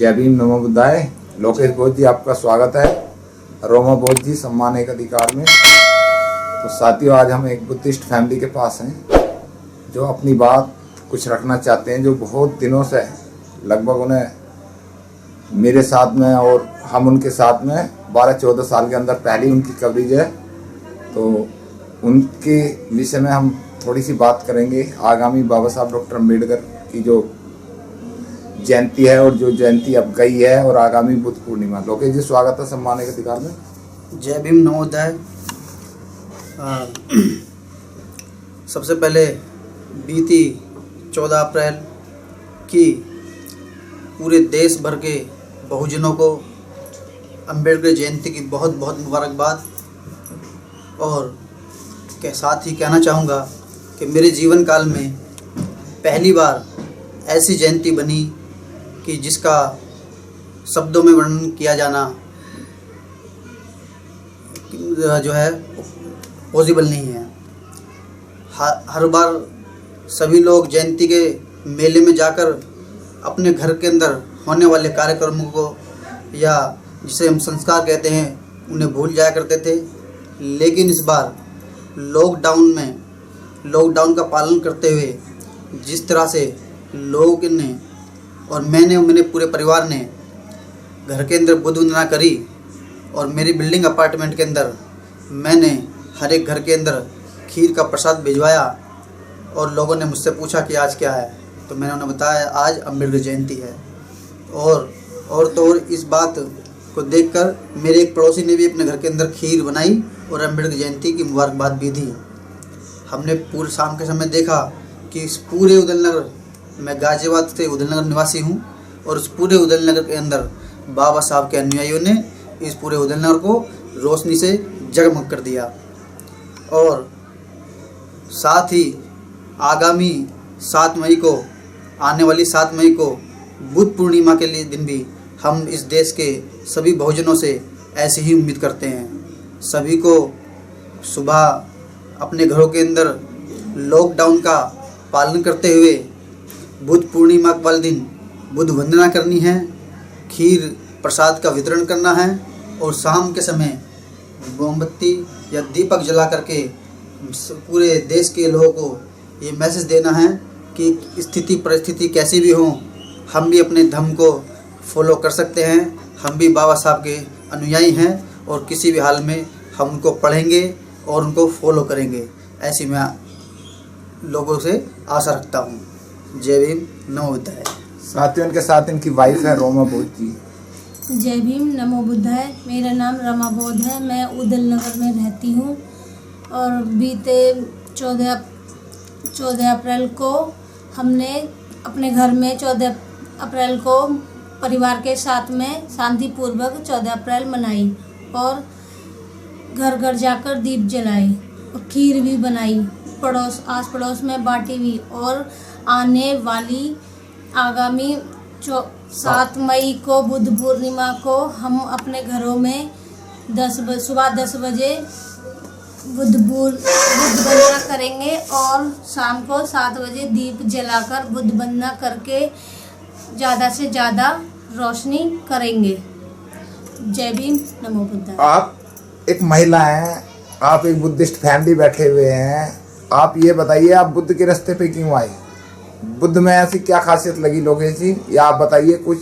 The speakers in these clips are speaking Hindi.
जय भीम नमो बुद्धाय। लोकेश बोध जी आपका स्वागत है रोमा बोध जी सम्मान एक अधिकार में। तो साथियों, आज हम एक बुद्धिस्ट फैमिली के पास हैं जो अपनी बात कुछ रखना चाहते हैं, जो बहुत दिनों से लगभग उन्हें मेरे साथ में और हम उनके साथ में 12-14 साल के अंदर पहली उनकी कवरेज है। तो उनके विषय में हम थोड़ी सी बात करेंगे। आगामी बाबा साहब डॉक्टर अम्बेडकर की जो जयंती है और जो जयंती अब गई है और आगामी बुद्ध पूर्णिमा। लोकेश जी स्वागत है सम्मान के अधिकार में। जय भीम नवोदय। सबसे पहले बीती 14 अप्रैल की पूरे देश भर के बहुजनों को अम्बेडकर जयंती की बहुत बहुत मुबारकबाद। और के साथ ही कहना चाहूँगा कि मेरे जीवन काल में पहली बार ऐसी जयंती बनी कि जिसका शब्दों में वर्णन किया जाना जो है पॉसिबल नहीं है। हर बार सभी लोग जयंती के मेले में जाकर अपने घर के अंदर होने वाले कार्यक्रमों को या जिसे हम संस्कार कहते हैं उन्हें भूल जाया करते थे। लेकिन इस बार लॉकडाउन का पालन करते हुए जिस तरह से लोगों ने और मैंने पूरे परिवार ने घर के अंदर बुद्ध वंदना करी और मेरी बिल्डिंग अपार्टमेंट के अंदर मैंने हर एक घर के अंदर खीर का प्रसाद भिजवाया। और लोगों ने मुझसे पूछा कि आज क्या है, तो मैंने उन्हें बताया आज अम्बेडकर जयंती है। और इस बात को देखकर मेरे एक पड़ोसी ने भी अपने घर के अंदर खीर बनाई और अम्बेडकर जयंती की मुबारकबाद भी दी। हमने पूरे शाम के समय देखा कि इस पूरे उदयनगर, मैं गाजियाबाद से उदयनगर निवासी हूँ, और उस पूरे उदयनगर के अंदर बाबा साहब के अनुयायियों ने इस पूरे उदयनगर को रोशनी से जगमग कर दिया। और साथ ही आगामी 7 मई को, आने वाली 7 मई को बुद्ध पूर्णिमा के लिए दिन भी हम इस देश के सभी बहुजनों से ऐसी ही उम्मीद करते हैं। सभी को सुबह अपने घरों के अंदर लॉकडाउन का पालन करते हुए बुद्ध पूर्णिमा वाले दिन बुद्ध वंदना करनी है, खीर प्रसाद का वितरण करना है और शाम के समय मोमबत्ती या दीपक जला करके पूरे देश के लोगों को ये मैसेज देना है कि स्थिति परिस्थिति कैसी भी हो, हम भी अपने धर्म को फॉलो कर सकते हैं। हम भी बाबा साहब के अनुयायी हैं और किसी भी हाल में हम उनको पढ़ेंगे और उनको फॉलो करेंगे। ऐसी मैं लोगों से आशा रखता हूँ। जय भीम नमो बुद्धाय। साथियों, इनके साथ इनकी वाइफ है रोमा बोध जी। जय भीम नमो बुद्धाय। मेरा नाम रमा बोध है, मैं उदयनगर में रहती हूँ। और बीते 14 अप्रैल को हमने अपने घर में 14 अप्रैल को परिवार के साथ में शांतिपूर्वक 14 अप्रैल मनाई और घर घर जाकर दीप जलाए और खीर भी बनाई, आस पड़ोस में बांटी भी। और आने वाली आगामी 7 मई को बुद्ध पूर्णिमा को हम अपने घरों में सुबह 10 बजे बुद्ध वंदना करेंगे और शाम को 7 बजे दीप जलाकर बुद्ध वंदना करके ज़्यादा से ज़्यादा रोशनी करेंगे। जय भीम नमो बुद्धाय। आप एक महिला हैं, आप एक बुद्धिस्ट फैमिली बैठे हुए हैं, आप ये बताइए आप बुद्ध के रास्ते पे क्यों आए? बुद्ध में ऐसी क्या खासियत लगी लोकेश जी, या आप बताइए कुछ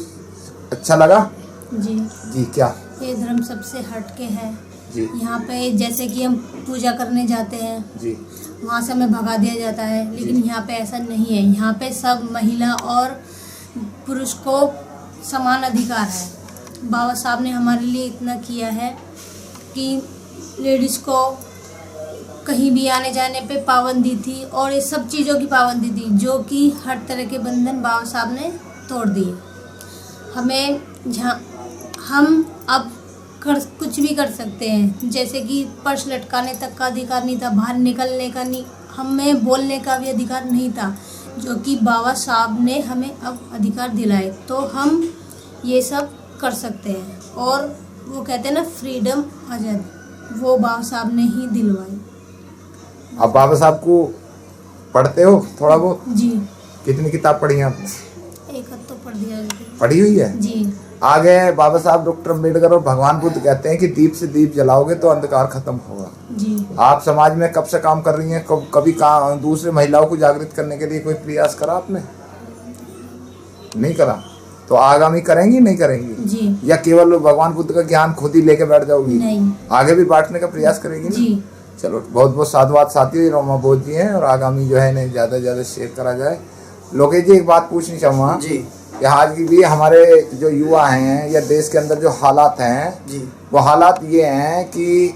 अच्छा लगा? जी क्या? ये धर्म सबसे हटके है जी। यहाँ पे जैसे कि हम पूजा करने जाते हैं जी, वहाँ से हमें भगा दिया जाता है, लेकिन यहाँ पे ऐसा नहीं है। यहाँ पे सब महिला और पुरुष को समान अधिकार है। बाबा साहब ने हमारे लिए इतना किया है कि लेडीज़ को कहीं भी आने जाने पे पाबंदी थी और ये सब चीज़ों की पाबंदी थी, जो कि हर तरह के बंधन बाबा साहब ने तोड़ दिए। हमें हम अब कुछ भी कर सकते हैं, जैसे कि पर्स लटकाने तक का अधिकार नहीं था, बाहर निकलने का नहीं, हमें बोलने का भी अधिकार नहीं था, जो कि बाबा साहब ने हमें अब अधिकार दिलाए। तो हम ये सब कर सकते हैं। और वो कहते हैं ना फ्रीडम आज़ाद, वो बाबा साहब ने ही दिलवाई। आप बाबा साहब को पढ़ते हो थोड़ा बहुत? जी। कितनी किताब पढ़ी हैं आपने? एक हद तो पढ़ दिया पढ़ी हुई है जी। आगे बाबा साहब डॉक्टर अम्बेडकर और भगवान बुद्ध कहते हैं कि दीप से दीप जलाओगे तो अंधकार खत्म होगा। जी। आप समाज में कब से काम कर रही हैं? कभी दूसरे महिलाओं को जागृत करने के लिए कोई प्रयास करा आपने? नहीं करा। तो आगामी करेंगी नहीं करेंगी जी। या केवल भगवान बुद्ध का ज्ञान खुद ही लेके बैठ जाओगी? नहीं, आगे भी बांटने का प्रयास करेंगी ना? जी। चलो बहुत बहुत साधुवाद साथियों, रोमा बोध जी हैं और आगामी जो है इन्हें ज़्यादा से ज़्यादा शेयर करा जाए। लोकेश जी एक बात पूछनी चाहूँगा जी कि आज की भी हमारे जो युवा हैं या देश के अंदर जो हालात हैं जी वो हालात ये हैं कि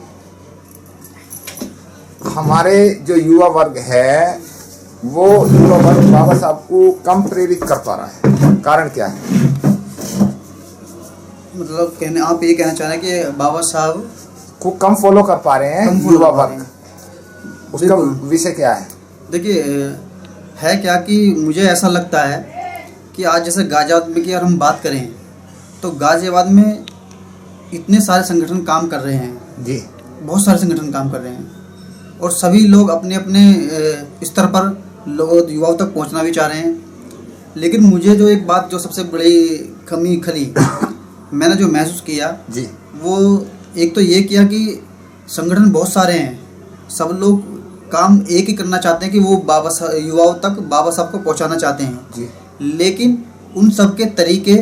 हमारे जो युवा वर्ग है वो युवा वर्ग बाबा साहब को कम प्रेरित कर पा रहा है। कारण क्या है? मतलब कहने आप ये कहना चाह रहे हैं कि बाबा साहब को कम फॉलो कर पा रहे हैं युवा वर्ग, उसका बिल्कुल। विषय क्या है? देखिए है क्या कि मुझे ऐसा लगता है कि आज जैसे गाजियाबाद में की अगर हम बात करें तो गाजियाबाद में इतने सारे संगठन काम कर रहे हैं जी, बहुत सारे संगठन काम कर रहे हैं और सभी लोग अपने अपने स्तर पर लोग युवाओं तक पहुंचना भी चाह रहे हैं। लेकिन मुझे जो एक बात जो सबसे बड़ी कमी खली मैंने जो महसूस किया जी, वो एक तो ये किया कि संगठन बहुत सारे हैं, सब लोग काम एक ही करना चाहते हैं कि वो युवाओं तक बाबा साहब को पहुंचाना चाहते हैं जी, लेकिन उन सब के तरीके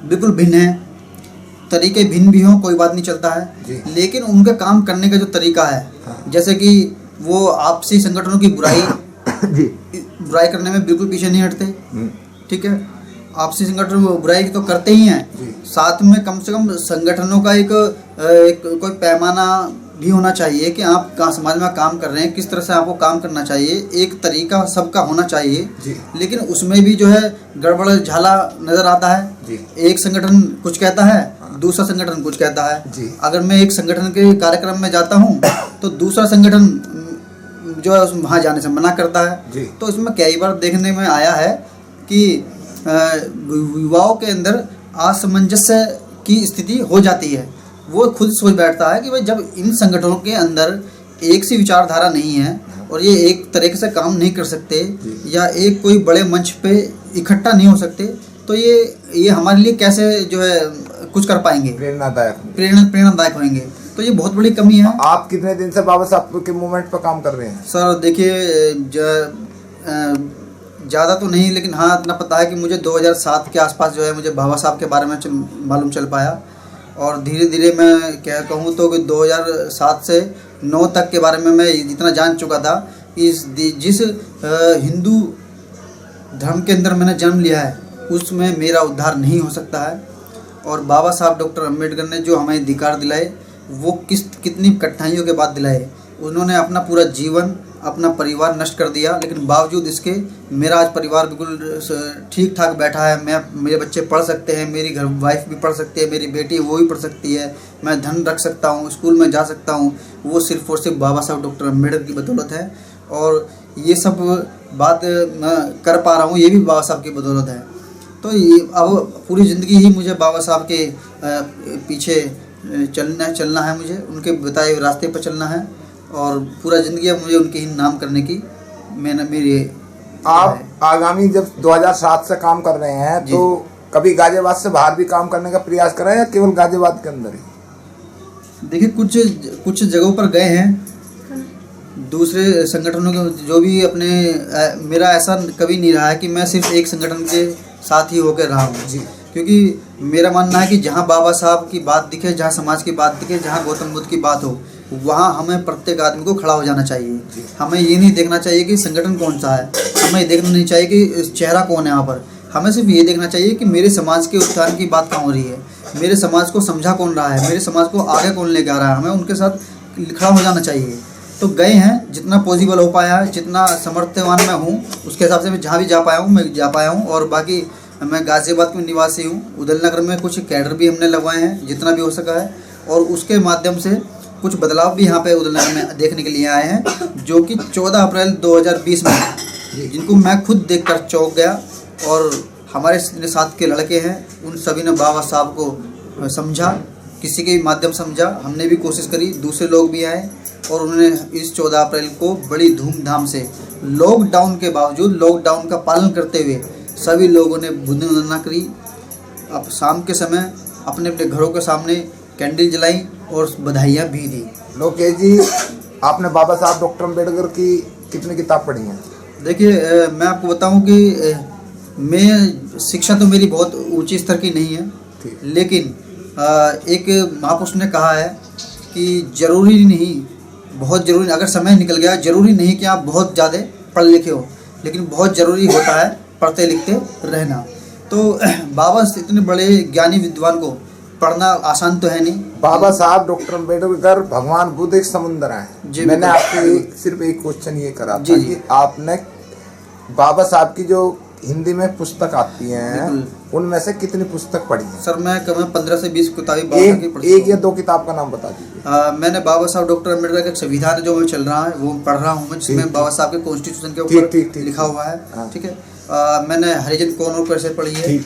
बिल्कुल भिन्न हैं। तरीके भिन्न भी हों कोई बात नहीं चलता जी। है, लेकिन उनका काम करने का जो तरीका है हाँ। जैसे कि वो आपसी संगठनों की बुराई करने में बिल्कुल पीछे नहीं हटते। ठीक है, आपसी संगठन बुराई तो करते ही हैं, साथ में कम से कम संगठनों का एक कोई पैमाना भी होना चाहिए कि आप कहाँ समाज में काम कर रहे हैं, किस तरह से आपको काम करना चाहिए, एक तरीका सबका होना चाहिए जी। लेकिन उसमें भी जो है गड़बड़ झाला नज़र आता है जी। एक संगठन कुछ कहता है, दूसरा संगठन कुछ कहता है जी। अगर मैं एक संगठन के कार्यक्रम में जाता हूँ तो दूसरा संगठन जो है वहाँ जाने से मना करता है जी। तो इसमें कई बार देखने में आया है कि युवाओं के अंदर असमंजस्य की स्थिति हो जाती है। वो खुद सोच बैठता है कि भाई जब इन संगठनों के अंदर एक सी विचारधारा नहीं है और ये एक तरीके से काम नहीं कर सकते या एक कोई बड़े मंच पे इकट्ठा नहीं हो सकते तो ये हमारे लिए कैसे जो है कुछ कर पाएंगे, प्रेरणादायक होंगे। तो ये बहुत बड़ी कमी है। आप कितने दिन से बाबा साहब के मूवमेंट पर काम कर रहे हैं? सर देखिए ज़्यादा तो नहीं लेकिन हाँ इतना पता है कि मुझे 2007 के आसपास जो है मुझे बाबा साहब के बारे में मालूम चल पाया और धीरे धीरे मैं क्या कहूँ तो कि 2007 से 9 तक के बारे में मैं इतना जान चुका था कि जिस हिंदू धर्म के अंदर मैंने जन्म लिया है उसमें मेरा उद्धार नहीं हो सकता है। और बाबा साहब डॉक्टर अम्बेडकर ने जो हमें अधिकार दिलाए वो कितनी कठिनाइयों के बाद दिलाए। उन्होंने अपना पूरा जीवन अपना परिवार नष्ट कर दिया लेकिन बावजूद इसके मेरा आज परिवार बिल्कुल ठीक ठाक बैठा है। मेरे बच्चे पढ़ सकते हैं, मेरी घर वाइफ भी पढ़ सकती है, मेरी बेटी वो भी पढ़ सकती है, मैं धन रख सकता हूँ, स्कूल में जा सकता हूँ। वो सिर्फ और सिर्फ बाबा साहब डॉक्टर अम्बेडकर की बदौलत है और ये सब बात मैं कर पा रहा हूँ ये भी बाबा साहब की बदौलत है। तो ये अब पूरी ज़िंदगी ही मुझे बाबा साहब के पीछे चलना है, मुझे उनके बताए हुए रास्ते पर चलना है और पूरा ज़िंदगी अब मुझे उनके ही नाम करने की मेरी। आप आगामी जब 2007 से काम कर रहे हैं तो कभी गाजियाबाद से बाहर भी काम करने का प्रयास करा या केवल गाजियाबाद के अंदर ही? देखिए कुछ जगहों पर गए हैं दूसरे संगठनों के जो भी अपने मेरा ऐसा कभी नहीं रहा है कि मैं सिर्फ एक संगठन के साथ ही होकर रहा हूँ जी। क्योंकि मेरा मानना है कि जहाँ बाबा साहब की बात दिखे, जहाँ समाज की बात दिखे, जहाँ गौतम बुद्ध की बात हो वहाँ हमें प्रत्येक आदमी को खड़ा हो जाना चाहिए। हमें ये नहीं देखना चाहिए कि संगठन कौन सा है, हमें देखना नहीं चाहिए कि चेहरा कौन है यहाँ पर, हमें सिर्फ ये देखना चाहिए कि मेरे समाज के उत्थान की बात कहाँ हो रही है, मेरे समाज को समझा कौन रहा है, मेरे समाज को आगे कौन लेकर आ रहा है, हमें उनके साथ खड़ा हो जाना चाहिए। तो गए हैं, जितना पॉसिबल हो पाया है, जितना समर्थवान मैं हूँ उसके हिसाब से मैं जहाँ भी जा पाया हूँ मैं जा पाया हूँ। और बाकी मैं गाज़ियाबाद में निवासी हूँ, उदयनगर में कुछ कैडर भी हमने लगवाए हैं जितना भी हो सका है और उसके माध्यम से कुछ बदलाव भी यहाँ पे उदयनगर में देखने के लिए आए हैं जो कि 14 अप्रैल 2020 में जिनको मैं खुद देखकर चौंक गया। और हमारे साथ के लड़के हैं उन सभी ने बाबा साहब को समझा, किसी के भी माध्यम समझा, हमने भी कोशिश करी, दूसरे लोग भी आए और उन्होंने इस 14 अप्रैल को बड़ी धूमधाम से लॉकडाउन के बावजूद लॉकडाउन का पालन करते हुए सभी लोगों ने बुद्ध वंदना करी। अब शाम के समय अपने अपने घरों के सामने कैंडल जलाई और बधाइयाँ भी दी। लोकेश जी, आपने बाबा साहब डॉक्टर अम्बेडकर की कितनी किताब पढ़ी हैं? देखिए, मैं आपको बताऊं कि मैं शिक्षा तो मेरी बहुत ऊंची स्तर की नहीं है, लेकिन एक महापुरुष ने कहा है कि जरूरी नहीं, बहुत ज़रूरी, अगर समय निकल गया, ज़रूरी नहीं कि आप बहुत ज़्यादा पढ़ लिखे हो, लेकिन बहुत ज़रूरी होता है पढ़ते लिखते रहना। तो बाबा इतने बड़े ज्ञानी विद्वान को पढ़ना आसान तो है नहीं। बाबा साहब डॉक्टर अम्बेडकर भगवान बुद्ध एक समुंदर है। मैंने आपसे सिर्फ एक क्वेश्चन ये करा था कि आपने बाबा साहब की जो हिंदी में पुस्तक आती हैं उनमें से कितनी पुस्तक पढ़ी है? सर मैं कम 15 से 20 किताबें बाबा की पढ़ी। एक या दो किताब का नाम बता दीजिए। मैंने बाबा साहब डॉक्टर अम्बेडकर का संविधान जो चल रहा है वो पढ़ रहा हूँ मैं, जिसमें बाबा साहब के कॉन्स्टिट्यूशन के ऊपर लिखा हुआ है। ठीक है। मैंने हरिजन कौन और कैसे पढ़ी है।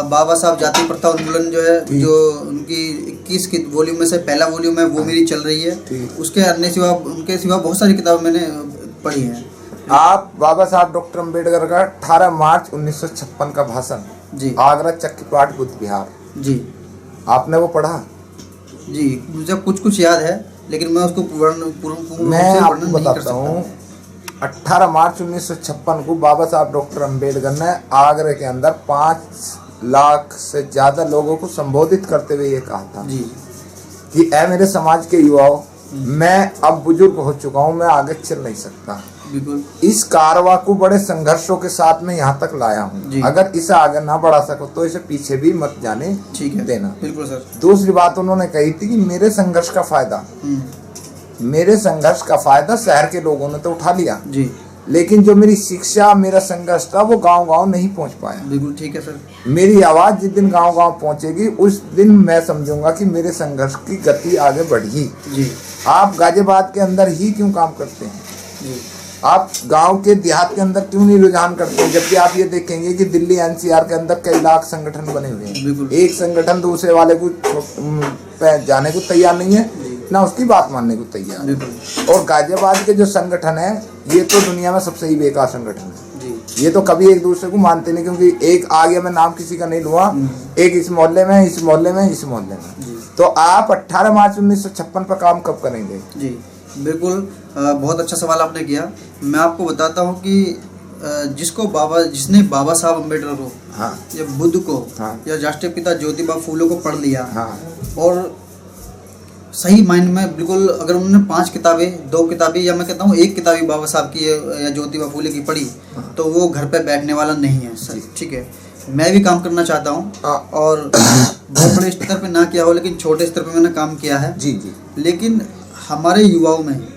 बाबा साहब जाति प्रथा उन्मूलन जो है, जो उनकी 21 की वॉल्यूम में से पहला वॉल्यूम है, वो मेरी चल रही है। उसके अन्य सिवा, उनके सिवा बहुत सारी किताबें मैंने पढ़ी हैं। आप बाबा साहब डॉक्टर अम्बेडकर का 18 मार्च 1956 का भाषण जी, आगरा चक्कीपाट बुद्ध विहार जी, आपने वो पढ़ा? जी, मुझे कुछ याद है, लेकिन मैं उसको पूर्ण मैं आपको बताता हूँ। 18 मार्च 1956 को बाबा साहब डॉक्टर अम्बेडकर ने आगरा के अंदर 5 लाख से ज्यादा लोगों को संबोधित करते हुए ये कहा था जी कि ऐ मेरे समाज के युवाओं, मैं अब बुजुर्ग हो चुका हूँ, मैं आगे चल नहीं सकता। बिल्कुल। इस कारवा को बड़े संघर्षों के साथ में यहाँ तक लाया हूँ। अगर इसे आगे ना बढ़ा सको तो इसे पीछे भी मत जाने देना। बिल्कुल सर। दूसरी बात उन्होंने कही थी कि मेरे संघर्ष का फायदा शहर के लोगों ने तो उठा लिया जी, लेकिन जो मेरी शिक्षा, मेरा संघर्ष था वो गांव-गांव नहीं पहुंच पाया। बिल्कुल ठीक है सर। मेरी आवाज जिस दिन गांव-गांव पहुंचेगी उस दिन मैं समझूंगा कि मेरे संघर्ष की गति आगे बढ़ी। जी। आप गाजियाबाद के अंदर ही क्यों काम करते हैं? जी। आप गांव के देहात के अंदर क्यों नहीं रुझान करते हैं? जबकि आप ये देखेंगे कि दिल्ली एनसीआर के अंदर कई लाख संगठन बने हुए हैं। एक संगठन दूसरे वाले को जाने को तैयार नहीं है, ना उसकी बात मानने को तैयार है। और गाजियाबाद के जो संगठन है ये तो दुनिया में सबसे ही बेकार संगठन है। ये तो कभी एक दूसरे को मानते नहीं, क्योंकि एक आ गया, मैं नाम किसी का नहीं लूँगा, एक इस मोहल्ले में, इस मोहल्ले में, इस मोहल्ले में। तो आप 18 मार्च 1956 पर काम कब करेंगे? जी बिल्कुल, बहुत अच्छा सवाल आपने किया। मैं आपको बताता हूँ कि जिसने बाबा साहब अम्बेडकर को, या बुद्ध को, या राष्ट्रीय पिता ज्योतिबा फूले को पढ़ लिया, और सही माइंड में बिल्कुल, अगर उन्होंने 5 किताबें, 2 किताबें, या मैं कहता हूँ 1 किताब बाबा साहब की या ज्योतिबा फूले की पढ़ी, तो वो घर पे बैठने वाला नहीं है सर। ठीक है। मैं भी काम करना चाहता हूँ, और बहुत बड़े स्तर पे ना किया हो, लेकिन छोटे स्तर पे मैंने काम किया है। जी। लेकिन हमारे युवाओं में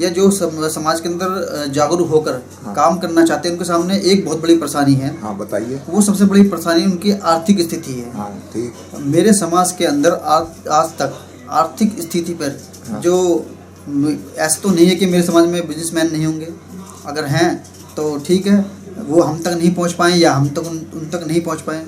या जो समाज के अंदर जागरूक होकर काम करना चाहते हैं, उनके सामने एक बहुत बड़ी परेशानी है। बताइए। वो सबसे बड़ी परेशानी उनकी आर्थिक स्थिति है। ठीक। मेरे समाज के अंदर आज तक आर्थिक स्थिति पर जो, ऐसा तो नहीं है कि मेरे समाज में बिजनेसमैन नहीं होंगे, अगर हैं तो ठीक है, वो हम तक नहीं पहुंच पाए या हम तक उन तक नहीं पहुंच पाए।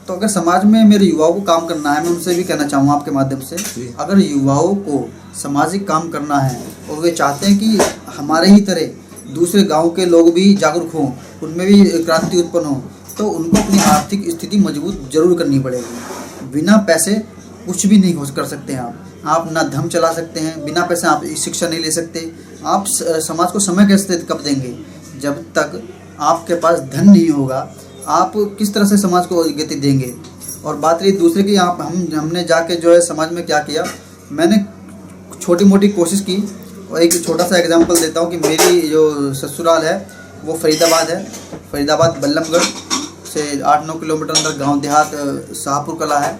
तो अगर समाज में मेरे युवाओं को काम करना है, मैं उनसे भी कहना चाहूँगा आपके माध्यम से, अगर युवाओं को सामाजिक काम करना है और वे चाहते हैं कि हमारे ही तरह दूसरे गांव के लोग भी जागरूक हों, उनमें भी क्रांति उत्पन्न हो, तो उनको अपनी आर्थिक स्थिति मजबूत जरूर करनी पड़ेगी। बिना पैसे कुछ भी नहीं कर सकते हैं आप ना धर्म चला सकते हैं, बिना पैसे आप शिक्षा नहीं ले सकते। आप समाज को समय कैसे कब देंगे? जब तक आपके पास धन नहीं होगा, आप किस तरह से समाज को गति देंगे? और बात रही दूसरे की, हमने जाके जो है समाज में क्या किया, मैंने छोटी मोटी कोशिश की। और एक छोटा सा एग्जांपल देता हूँ कि मेरी जो ससुराल है वो फरीदाबाद है। फरीदाबाद बल्लमगढ़ से 8-9 किलोमीटर अंदर गांव देहात शाहपुर कला है।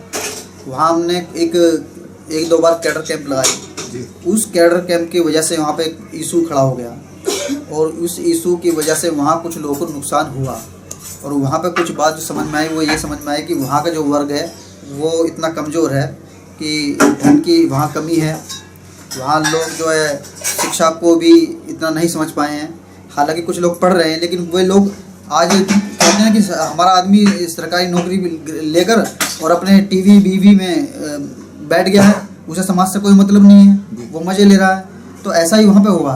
वहाँ हमने एक 2 बार कैडर कैंप लगाई। उस कैडर कैंप की वजह से वहाँ पे एक इशू खड़ा हो गया, और उस इशू की वजह से वहाँ कुछ लोगों को नुकसान हुआ। और वहाँ पे कुछ बात जो समझ में आई, वो ये समझ में आई कि वहाँ का जो वर्ग है वो इतना कमज़ोर है कि धन की वहाँ कमी है। वहाँ लोग जो है शिक्षा को भी इतना नहीं समझ पाए हैं। हालांकि कुछ लोग पढ़ रहे हैं, लेकिन वे लोग आज कहते हैं कि हमारा आदमी सरकारी नौकरी लेकर और अपने टीवी बीवी में बैठ गया है, उसे समाज से कोई मतलब नहीं है, वो मज़े ले रहा है। तो ऐसा ही वहाँ पे हुआ।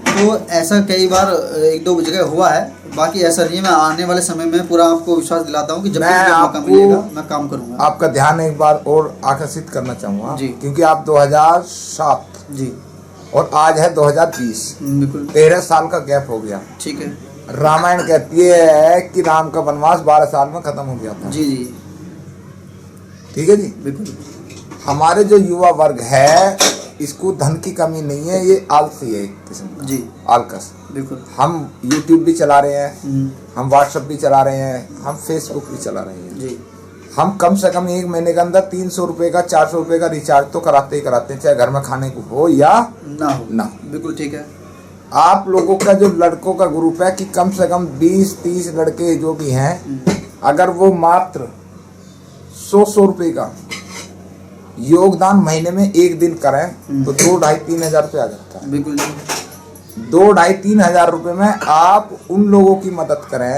तो ऐसा कई बार 1-2 जगह हुआ है, बाकी ऐसा नहीं है, मैं आने वाले समय में पूरा आपको विश्वास दिलाता हूँ कि जब भी मैं मुझे मौका आपको- मिलेगा मैं काम करूँगा। आपका ध्यान एक बार और आकर्षित करना चाहूँगा जी। क्योंकि आप 2007 जी और आज है 2020, बिल्कुल 13 साल का गैप हो गया। ठीक है। रामायण कहती है कि राम का वनवास 12 साल में खत्म हो गया था। जी जी ठीक है जी। बिल्कुल हमारे जो युवा वर्ग है इसको धन की कमी नहीं है, ये आलसी है एक किस्म का, जी आलकस। बिल्कुल। हम YouTube भी चला रहे हैं, हम्म, हम WhatsApp भी चला रहे हैं, हम Facebook भी चला रहे हैं। जी हम कम से कम एक महीने के अंदर 300 रुपये का 400 रुपये का रिचार्ज तो कराते ही कराते हैं, चाहे घर में खाने को हो या ना हो ना। बिल्कुल ठीक है। आप लोगों का जो लड़कों का ग्रुप है कि कम से कम 20-30 लड़के जो भी हैं, अगर वो मात्र 100 रुपये का योगदान महीने में एक दिन करें तो 2-2.5-3 हजार रुपये आ जाता है। बिल्कुल 2-2.5-3 हजार रुपये में आप उन लोगों की मदद करें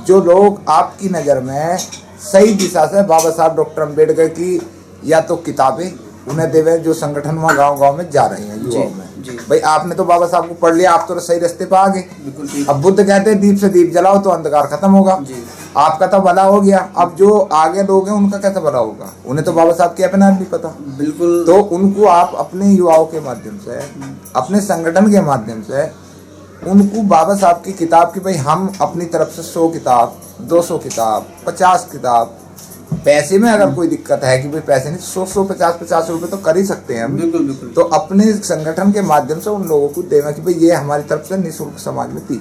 जो लोग आपकी नज़र में सही दिशा से बाबा साहब डॉक्टर अम्बेडकर की या तो किताबें उन्हें देवे, जो संगठन वहाँ गांव-गांव में जा रहे हैं युवाओं में। जी। भाई आपने तो बाबा साहब को पढ़ लिया, आप तो सही रास्ते पे आ गए। बिल्कुल ठीक। अब बुद्ध कहते हैं दीप से दीप जलाओ तो अंधकार खत्म होगा। जी आपका तो भला हो गया, अब जो आगे लोग हैं उनका कैसे भला होगा? उन्हें तो बाबा साहब की अपना नहीं पता। बिल्कुल। तो उनको आप अपने युवाओं के माध्यम से, अपने संगठन के माध्यम से उनको बाबा साहब की किताब की, भाई हम अपनी तरफ से 100 किताब, 200 किताब, 50 किताब, पैसे में अगर कोई दिक्कत है कि भाई पैसे नहीं, 100 50 रुपए तो कर ही सकते हैं हम। बिल्कुल बिल्कुल। तो अपने संगठन के माध्यम से उन लोगों को देना कि भाई ये हमारी तरफ से निःशुल्क समाज में दी जी।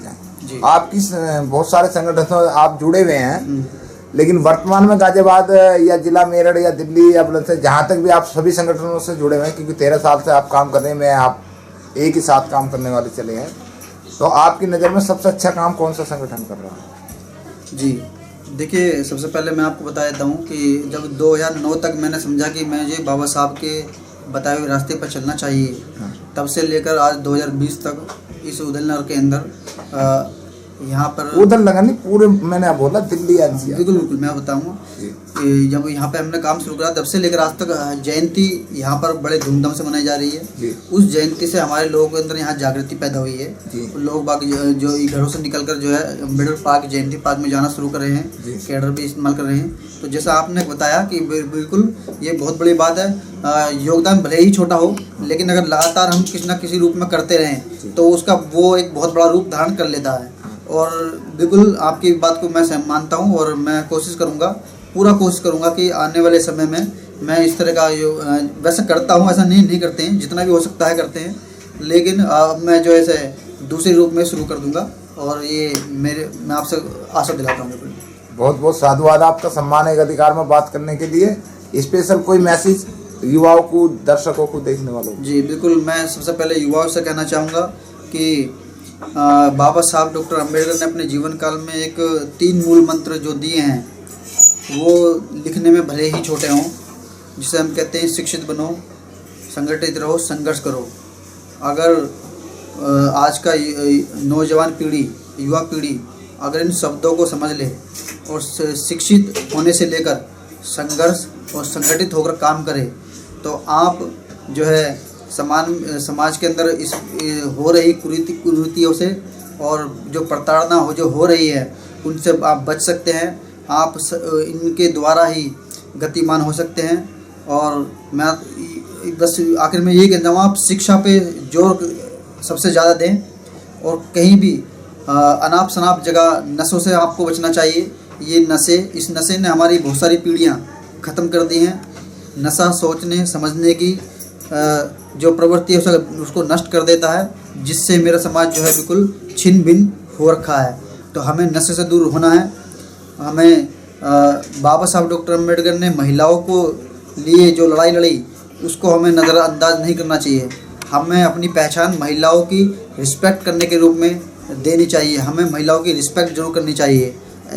जाए। आपकी बहुत सारे संगठनों से आप जुड़े हुए हैं, लेकिन वर्तमान में गाजियाबाद या जिला मेरठ या दिल्ली या बुलंदशहर जहाँ तक भी आप सभी संगठनों से जुड़े हुए हैं, क्योंकि 13 साल से आप काम कर रहे हैं, मैं आप एक ही साथ काम करने वाले चले हैं, तो आपकी नज़र में सबसे अच्छा काम कौन सा संगठन कर रहा है? जी देखिए, सबसे पहले मैं आपको बता देता हूँ कि जब 2009 तक मैंने समझा कि मुझे बाबा साहब के बताए हुए रास्ते पर चलना चाहिए, तब से लेकर आज 2020 तक इस उदयनगर के अंदर यहाँ पर उधर लगा नहीं पूरे, मैंने बोला दिल्ली एनसीआर। बिल्कुल बिल्कुल मैं बताऊँगा कि जब यहाँ पे हमने काम शुरू करा तब से लेकर आज तक जयंती यहाँ पर बड़े धूमधाम से मनाई जा रही है। उस जयंती से हमारे लोगों के अंदर यहाँ जागृति पैदा हुई है। लोग बाग जो घरों से निकलकर जो है अम्बेडकर पार्क, जयंती पार्क में जाना शुरू कर रहे हैं, कैडर भी इस्तेमाल कर रहे हैं। तो जैसा आपने बताया कि बिल्कुल ये बहुत बड़ी बात है। योगदान भले ही छोटा हो, लेकिन अगर लगातार हम किसी न किसी रूप में करते रहें तो उसका वो एक बहुत बड़ा रूप धारण कर लेता है। और बिल्कुल आपकी बात को मैं मानता हूँ और मैं कोशिश करूँगा, पूरा कोशिश करूँगा कि आने वाले समय में मैं इस तरह का वैसे करता हूँ, ऐसा नहीं करते हैं, जितना भी हो सकता है करते हैं, लेकिन मैं जो ऐसे दूसरे रूप में शुरू कर दूँगा। और ये मैं आपसे आशा दिलाता हूँ। बिल्कुल बहुत बहुत साधुवाद आपका, सम्मान एक अधिकार में बात करने के लिए। स्पेशल कोई मैसेज युवाओं को, दर्शकों को, देखने वालों को? जी बिल्कुल, मैं सबसे पहले युवाओं से कहना चाहूँगा कि बाबा साहब डॉक्टर अम्बेडकर ने अपने जीवन काल में एक 3 मूल मंत्र जो दिए हैं, वो लिखने में भले ही छोटे हों, जिसे हम कहते हैं शिक्षित बनो, संगठित रहो, संघर्ष करो। अगर आज का नौजवान पीढ़ी, युवा पीढ़ी अगर इन शब्दों को समझ ले और शिक्षित होने से लेकर संघर्ष और संगठित होकर काम करे, तो आप जो है समाज के अंदर इस हो रही कुरीतियों से और जो प्रताड़ना हो रही है उनसे आप बच सकते हैं। आप इनके द्वारा ही गतिमान हो सकते हैं। और मैं बस आखिर में यही कहता हूँ, आप शिक्षा पे जोर सबसे ज़्यादा दें और कहीं भी अनाप शनाप जगह नशों से आपको बचना चाहिए। ये इस नशे ने हमारी बहुत सारी पीढ़ियाँ ख़त्म कर दी हैं। नशा सोचने समझने की जो प्रवृत्ति है उसको नष्ट कर देता है, जिससे मेरा समाज जो है बिल्कुल छिन्न भिन्न हो रखा है। तो हमें नशे से दूर होना है। हमें बाबा साहब डॉक्टर अम्बेडकर ने महिलाओं को लिए जो लड़ाई लड़ी, उसको हमें नज़रअंदाज नहीं करना चाहिए। हमें अपनी पहचान महिलाओं की रिस्पेक्ट करने के रूप में देनी चाहिए। हमें महिलाओं की रिस्पेक्ट जरूर करनी चाहिए,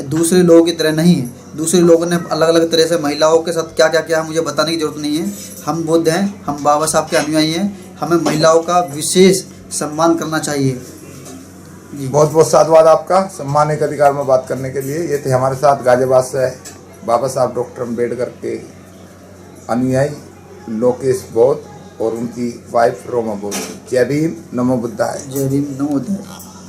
दूसरे लोगों की तरह नहीं है। दूसरे लोगों ने अलग अलग तरह से महिलाओं के साथ क्या क्या किया मुझे बताने की ज़रूरत नहीं है। हम बुद्ध हैं, हम बाबा साहब के अनुयायी हैं, हमें महिलाओं का विशेष सम्मान करना चाहिए। बहुत बहुत साधुवाद आपका, सम्मान एक अधिकार में बात करने के लिए। ये थे हमारे साथ गाजियाबाद से बाबा साहब डॉक्टर अम्बेडकर के अनुयायी लोकेश बौद्ध और उनकी वाइफ रोमा बौद्ध। जय भीम, नमो बुद्धाय। जय भीम, नमो बुद्धाय।